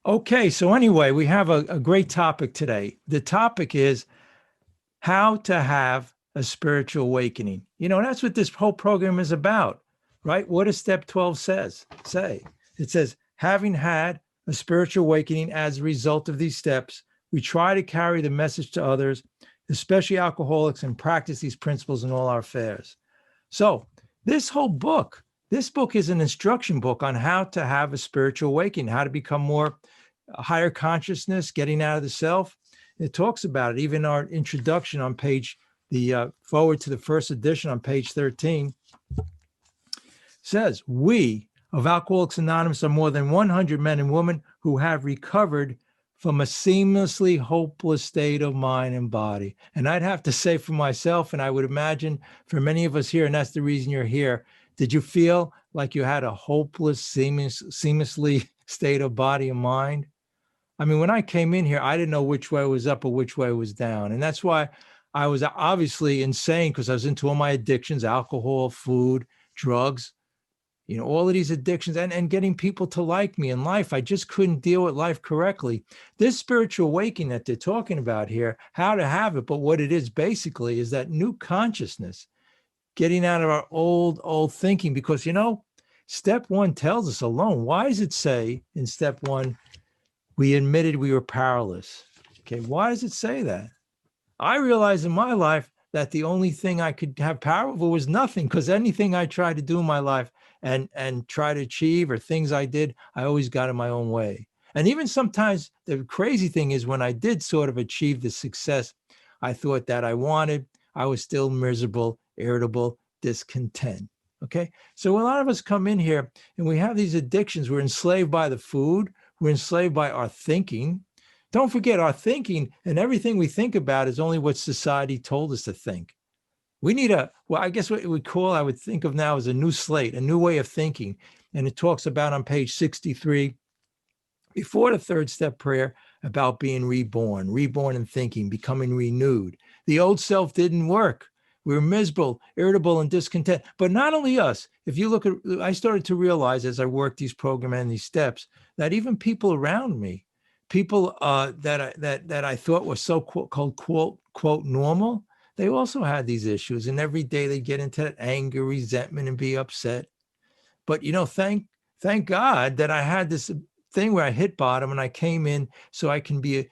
Okay, so anyway, we have a great topic today. The topic is how to have a spiritual awakening. That's what this whole program is about, right? What does step 12 say? It says, having had a spiritual awakening as a result of these steps, we try to carry the message to others, especially alcoholics, and practice these principles in all our affairs. So this book is an instruction book on how to have a spiritual awakening, how to become more higher consciousness, getting out of the self. It talks about it. Even our introduction on the forward to the first edition on page 13 says, we of Alcoholics Anonymous are more than 100 men and women who have recovered from a seamlessly hopeless state of mind and body. And I'd have to say for myself, and I would imagine for many of us here, and that's the reason you're here, did you feel like you had a hopeless, seamlessly state of body and mind? I mean, when I came in here, I didn't know which way was up or which way was down. And that's why I was obviously insane, because I was into all my addictions, alcohol, food, drugs, all of these addictions, and getting people to like me in life. I just couldn't deal with life correctly. This spiritual awakening that they're talking about here, how to have it, but what it is basically is that new consciousness, getting out of our old thinking. Because, step one tells us alone. Why does it say in step one, we admitted we were powerless? Okay, why does it say that? I realized in my life that the only thing I could have power over was nothing, because anything I tried to do in my life and try to achieve, or things I did, I always got in my own way. And even sometimes the crazy thing is, when I did sort of achieve the success I thought that I wanted, I was still miserable, irritable, discontent. Okay, so a lot of us come in here and we have these addictions. We're enslaved by the food. We're enslaved by our thinking. Don't forget, our thinking and everything we think about is only what society told us to think. We need I guess what I would think of now as a new slate, a new way of thinking. And it talks about on page 63, before the third step prayer, about being reborn in thinking, becoming renewed. The old self didn't work. We were miserable, irritable, and discontent. But not only us. If you look at, I started to realize as I worked these programs and these steps, that even people around me, people that I thought were so quote normal, they also had these issues. And every day they get into that anger, resentment, and be upset. But thank God that I had this thing where I hit bottom and I came in, so I can be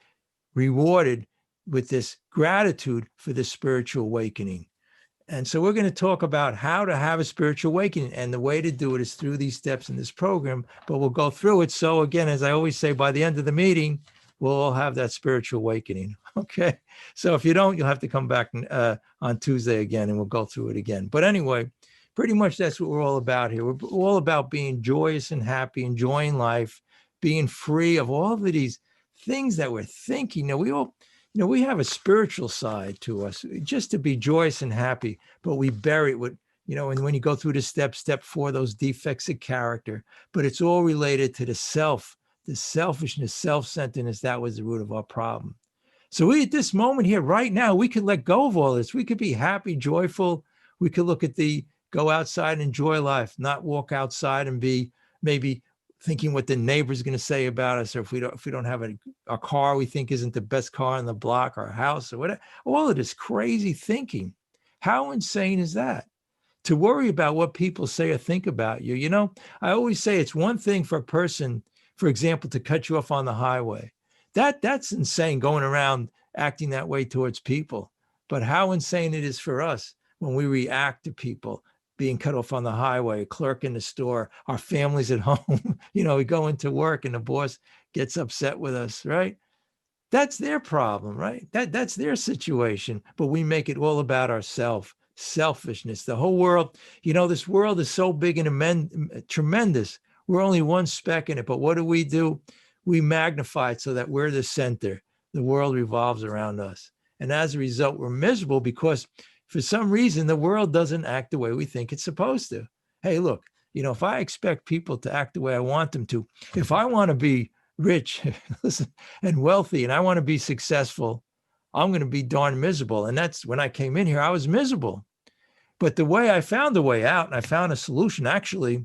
rewarded with this gratitude for this spiritual awakening. And so we're going to talk about how to have a spiritual awakening, and the way to do it is through these steps in this program, but we'll go through it. So again, as I always say, by the end of the meeting, we'll all have that spiritual awakening. Okay. So if you don't, you'll have to come back on Tuesday again, and we'll go through it again. But anyway, pretty much that's what we're all about here. We're all about being joyous and happy, enjoying life, being free of all of these things that we're thinking. We have a spiritual side to us, just to be joyous and happy, but we bury it with, and when you go through the step 4, those defects of character, but it's all related to the self, the selfishness, self-centeredness. That was the root of our problem. So we, at this moment here, right now, we could let go of all this. We could be happy, joyful. We could go outside and enjoy life, not walk outside and be maybe thinking what the neighbor's going to say about us, or if we don't have a car we think isn't the best car on the block, our house, or whatever. All of this crazy thinking. How insane is that? To worry about what people say or think about you. I always say it's one thing for a person, for example, to cut you off on the highway. That's insane, going around acting that way towards people. But how insane it is for us when we react to people being cut off on the highway, a clerk in the store, our families at home. We go into work and the boss gets upset with us, right? That's their problem, right? That's their situation. But we make it all about ourselves, selfishness. The whole world, this world is so big and tremendous. We're only one speck in it. But what do? We magnify it so that we're the center. The world revolves around us. And as a result, we're miserable because for some reason, the world doesn't act the way we think it's supposed to. Hey, look, if I expect people to act the way I want them to, if I want to be rich and wealthy, and I want to be successful, I'm going to be darn miserable. And that's when I came in here, I was miserable. But the way I found a way out, and I found a solution, actually,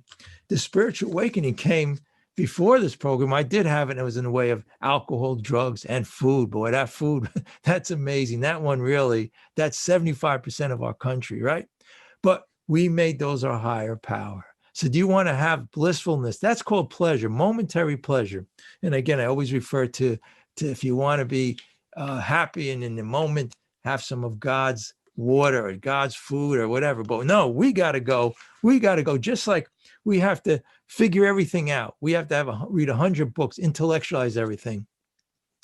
the spiritual awakening came before this program, I did have it. And it was in the way of alcohol, drugs, and food. Boy, that food, that's amazing. That one really, that's 75% of our country, right? But we made those our higher power. So do you want to have blissfulness? That's called pleasure, momentary pleasure. And again, I always refer to if you want to be happy and in the moment, have some of God's water or God's food or whatever. But no, we got to go. We got to go. Just like we have to figure everything out. We have to read 100 books, intellectualize everything.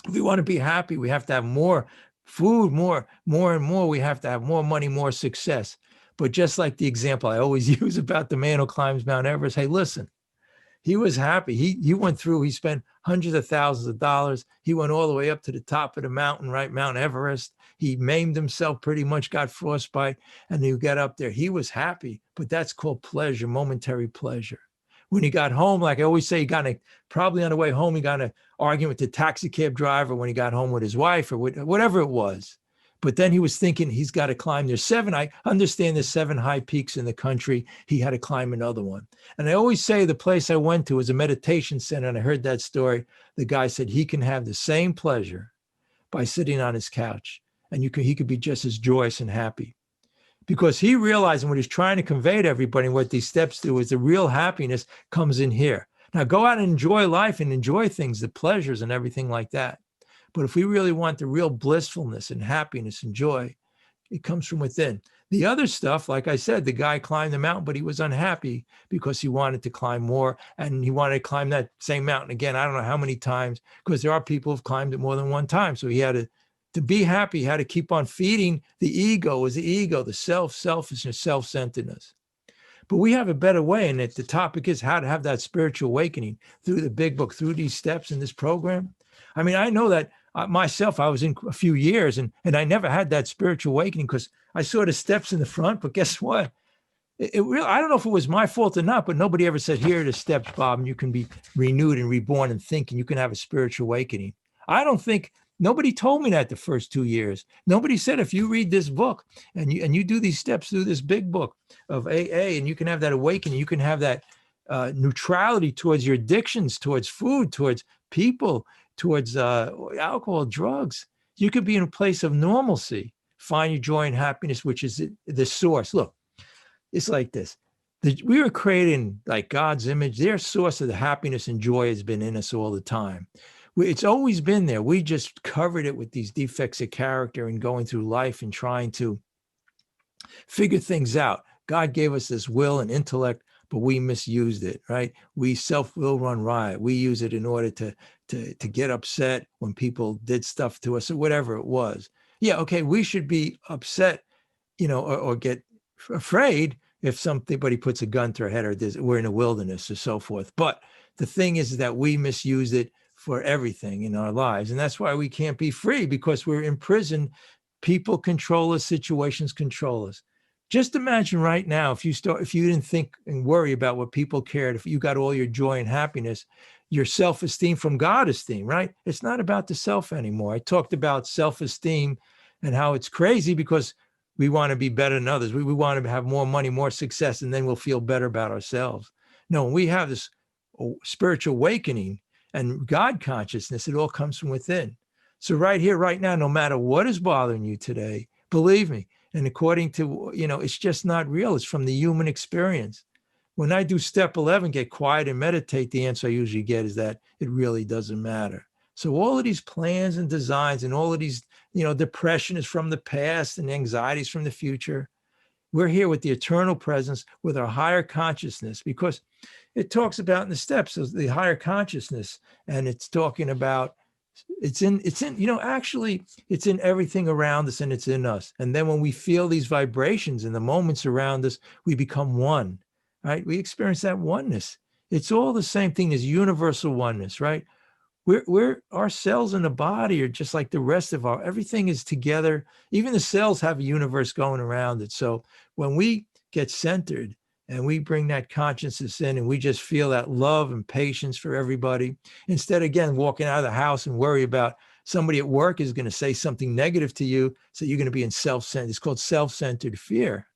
If we want to be happy, we have to have more food, more and more. We have to have more money, more success. But just like the example I always use about the man who climbs Mount Everest, hey, listen, he was happy. He went through, he spent hundreds of thousands of dollars. He went all the way up to the top of the mountain, right? Mount Everest. He maimed himself pretty much, got frostbite, and he got up there. He was happy, but that's called pleasure, momentary pleasure. When he got home, like I always say, probably on the way home, he got in an argument with the taxi cab driver when he got home with his wife or whatever it was. But then he was thinking he's got to climb. I understand there's 7 high peaks in the country. He had to climb another one. And I always say the place I went to was a meditation center. And I heard that story. The guy said he can have the same pleasure by sitting on his couch. And he could be just as joyous and happy. Because he realized what he's trying to convey to everybody, what these steps do is the real happiness comes in here. Now go out and enjoy life and enjoy things, the pleasures and everything like that. But if we really want the real blissfulness and happiness and joy, it comes from within. The other stuff, like I said, the guy climbed the mountain, but he was unhappy because he wanted to climb more and he wanted to climb that same mountain again. I don't know how many times, because there are people who've climbed it more than one time. So he had to be happy, he had to keep on feeding the ego, the selfishness, self-centeredness. But we have a better way. And the topic is how to have that spiritual awakening through the big book, through these steps in this program. I mean, I know that myself, I was in a few years and I never had that spiritual awakening because I saw the steps in the front, but guess what? It really, I don't know if it was my fault or not, but nobody ever said, here are the steps, Bob, and you can be renewed and reborn and think, and you can have a spiritual awakening. I don't think, nobody told me that the first 2 years. Nobody said, if you read this book and you do these steps through this big book of AA, and you can have that awakening, you can have that neutrality towards your addictions, towards food, towards people, towards alcohol, drugs. You could be in a place of normalcy, find your joy and happiness, which is the source. Look, it's like this. We were created in like God's image. Their source of the happiness and joy has been in us all the time. It's always been there. We just covered it with these defects of character and going through life and trying to figure things out. God gave us this will and intellect, but we misused it, right? We self-will run riot. We use it in order to get upset when people did stuff to us or whatever it was. Yeah, okay, we should be upset, or get afraid if somebody puts a gun to our head or we're in a wilderness or so forth. But the thing is that we misuse it for everything in our lives. And that's why we can't be free, because we're imprisoned. People control us, situations control us. Just imagine right now, if you didn't think and worry about what people cared, if you got all your joy and happiness, your self-esteem from God esteem, right? It's not about the self anymore. I talked about self-esteem and how it's crazy because we want to be better than others. We want to have more money, more success, and then we'll feel better about ourselves. No, when we have this spiritual awakening and God consciousness, it all comes from within. So right here, right now, no matter what is bothering you today, believe me, and according to, it's just not real. It's from the human experience. When I do step 11, get quiet and meditate, the answer I usually get is that it really doesn't matter. So all of these plans and designs and all of these, depression is from the past and anxiety is from the future. We're here with the eternal presence, with our higher consciousness, because it talks about in the steps of the higher consciousness, and it's talking about it's in everything around us, and it's in us. And then when we feel these vibrations in the moments around us, we become one, right? We experience that oneness. It's all the same thing as universal oneness, right? We're our cells in the body are just like the rest of everything is together. Even the cells have a universe going around it. So when we get centered and we bring that consciousness in and we just feel that love and patience for everybody, instead, again, walking out of the house and worry about somebody at work is going to say something negative to you. So you're going to be in self-centered. It's called self-centered fear.